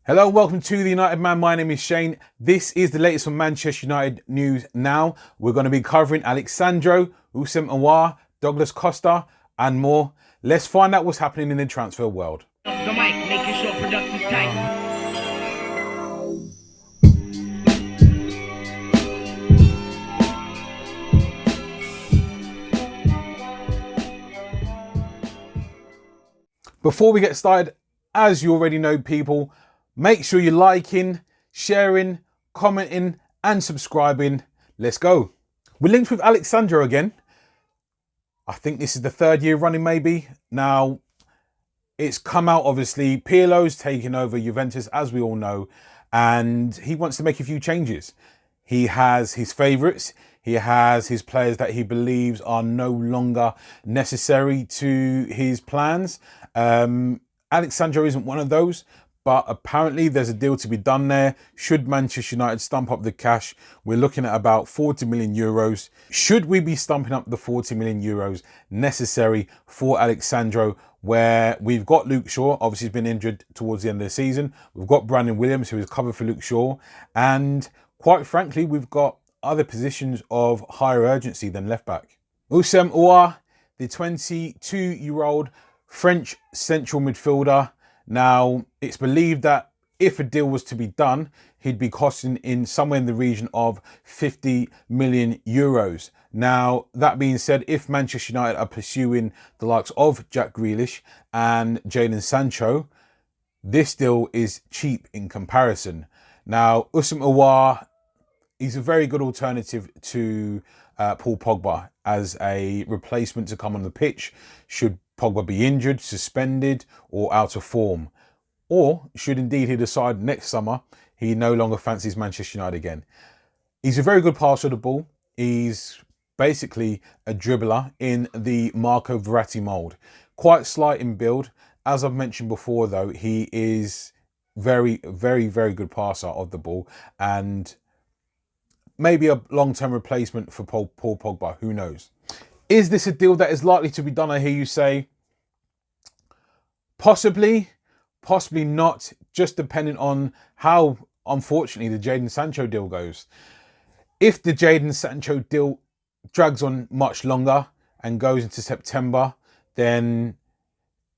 Hello, welcome to the United Man. My name is Shane. This is the latest from Manchester United news now. We're going to be covering Alex Sandro, Houssem Aouar, Douglas Costa and more. Let's find out what's happening in the transfer world. The mic, making sure production's tight. Before we get started, as you already know, people, make sure you're liking, sharing, commenting and subscribing. Let's go. We're linked with Alex Sandro again. I think this is the third year running maybe. Now, it's come out obviously, Pirlo's taking over Juventus as we all know, and he wants to make a few changes. He has his favourites. He has his players that he believes are no longer necessary to his plans. Alex Sandro isn't one of those, but apparently there's a deal to be done there. Should Manchester United stump up the cash, we're looking at about 40 million euros. Should we be stumping up the 40 million euros necessary for Alex Sandro, where we've got Luke Shaw, obviously he's been injured towards the end of the season. We've got Brandon Williams, who is covered for Luke Shaw. And quite frankly, we've got other positions of higher urgency than left back. Houssem Aouar, the 22-year-old French central midfielder. Now, it's believed that if a deal was to be done, he'd be costing in somewhere in the region of 50 million euros. Now, that being said, if Manchester United are pursuing the likes of Jack Grealish and Jadon Sancho, this deal is cheap in comparison. Now, Houssem Aouar, he's a very good alternative to Paul Pogba as a replacement to come on the pitch should Pogba be injured, suspended or out of form. Or should indeed he decide next summer he no longer fancies Manchester United again. He's a very good passer of the ball. He's basically a dribbler in the Marco Verratti mould. Quite slight in build. As I've mentioned before though, he is very good passer of the ball and maybe a long-term replacement for Paul Pogba, who knows. Is this a deal that is likely to be done, I hear you say? Possibly, possibly not, just depending on how, unfortunately, the Jadon Sancho deal goes. If the Jadon Sancho deal drags on much longer and goes into September, then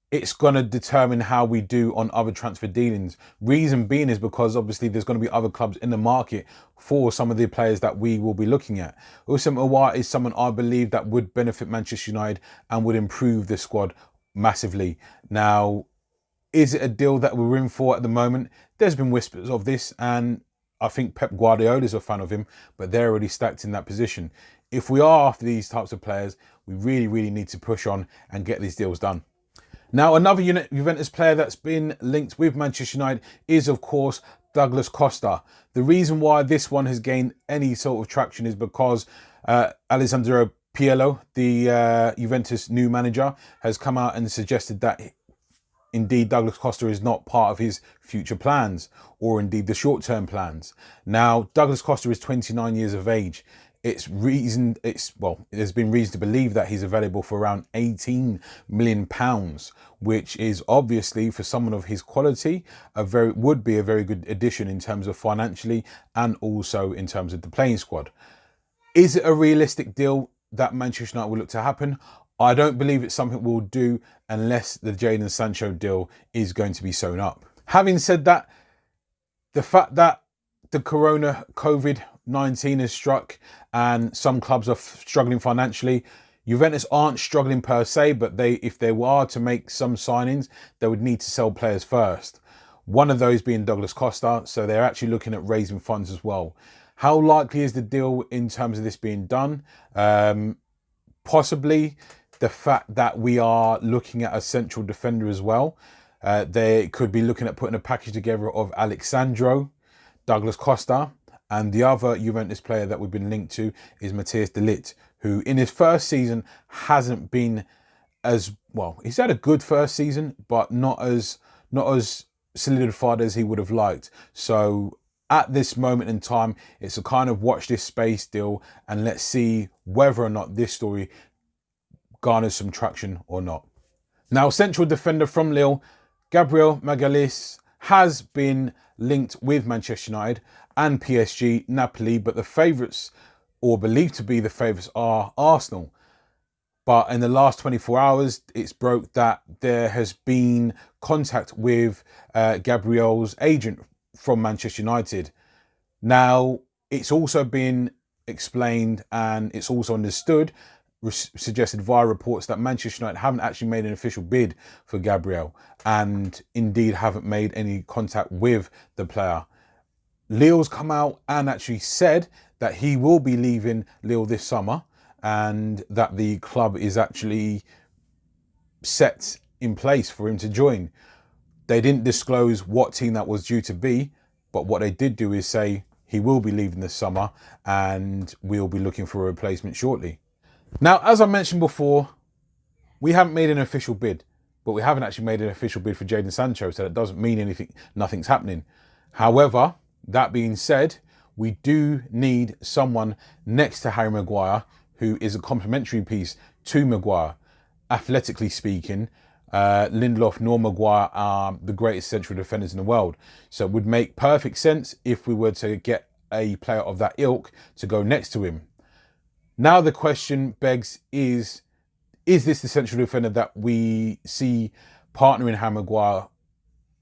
it's going to determine how we do on other transfer dealings. Reason being is because obviously there's going to be other clubs in the market for some of the players that we will be looking at. Houssem Aouar is someone I believe that would benefit Manchester United and would improve the squad massively. Now, is it a deal that we're in for at the moment? There's been whispers of this, and I think Pep Guardiola is a fan of him, but they're already stacked in that position. If we are after these types of players, we really need to push on and get these deals done. Now, another Juventus player that's been linked with Manchester United is, of course, Douglas Costa. The reason why this one has gained any sort of traction is because Alessandro Pirlo, the Juventus new manager, has come out and suggested that indeed Douglas Costa is not part of his future plans or indeed the short-term plans. Now, Douglas Costa is 29 years of age. There's been reason to believe that he's available for around £18 million, which is obviously for someone of his quality would be a very good addition in terms of financially and also in terms of the playing squad. Is it a realistic deal that Manchester United will look to happen? I don't believe it's something we'll do unless the Jadon Sancho deal is going to be sewn up. Having said that, the fact that the COVID-19 has struck and some clubs are struggling financially. Juventus aren't struggling per se, but if they were to make some signings, they would need to sell players first. One of those being Douglas Costa, so they're actually looking at raising funds as well. How likely is the deal in terms of this being done? Possibly the fact that we are looking at a central defender as well. They could be looking at putting a package together of Alex Sandro, Douglas Costa, and the other Juventus player that we've been linked to is Matthijs de Ligt, who in his first season hasn't been as well. He's had a good first season, but not as solidified as he would have liked. So at this moment in time, it's a kind of watch this space deal and let's see whether or not this story garners some traction or not. Now, central defender from Lille, Gabriel Magalhaes, has been linked with Manchester United and PSG, Napoli, but the favourites, or believed to be the favourites, are Arsenal. But in the last 24 hours, it's broke that there has been contact with Gabriel's agent from Manchester United. Now, it's also been explained and it's also understood, suggested via reports, that Manchester United haven't actually made an official bid for Gabriel and indeed haven't made any contact with the player. Lille's come out and actually said that he will be leaving Lille this summer and that the club is actually set in place for him to join. They didn't disclose what team that was due to be, but what they did do is say he will be leaving this summer and we'll be looking for a replacement shortly. Now, as I mentioned before, we haven't made an official bid, but we haven't actually made an official bid for Jadon Sancho, so that doesn't mean anything, nothing's happening. However, that being said, we do need someone next to Harry Maguire who is a complementary piece to Maguire. Athletically speaking, Lindelof nor Maguire are the greatest central defenders in the world. So it would make perfect sense if we were to get a player of that ilk to go next to him. Now the question begs is this the central defender that we see partnering Harry Maguire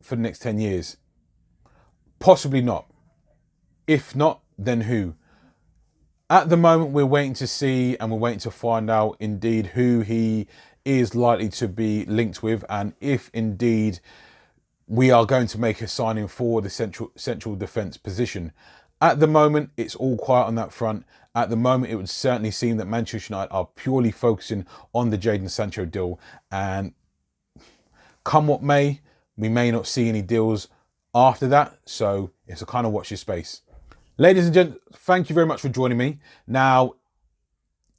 for the next 10 years? Possibly not. If not, then who? At the moment, we're waiting to see and we're waiting to find out indeed who he is likely to be linked with, and if indeed we are going to make a signing for the central defence position. At the moment, it's all quiet on that front. At the moment, it would certainly seem that Manchester United are purely focusing on the Jadon Sancho deal, and come what may, we may not see any deals after that, so it's a kind of watch your space. Ladies and gents, thank you very much for joining me. Now,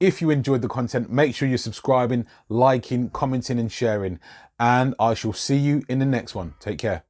if you enjoyed the content, make sure you're subscribing, liking, commenting and sharing. And I shall see you in the next one. Take care.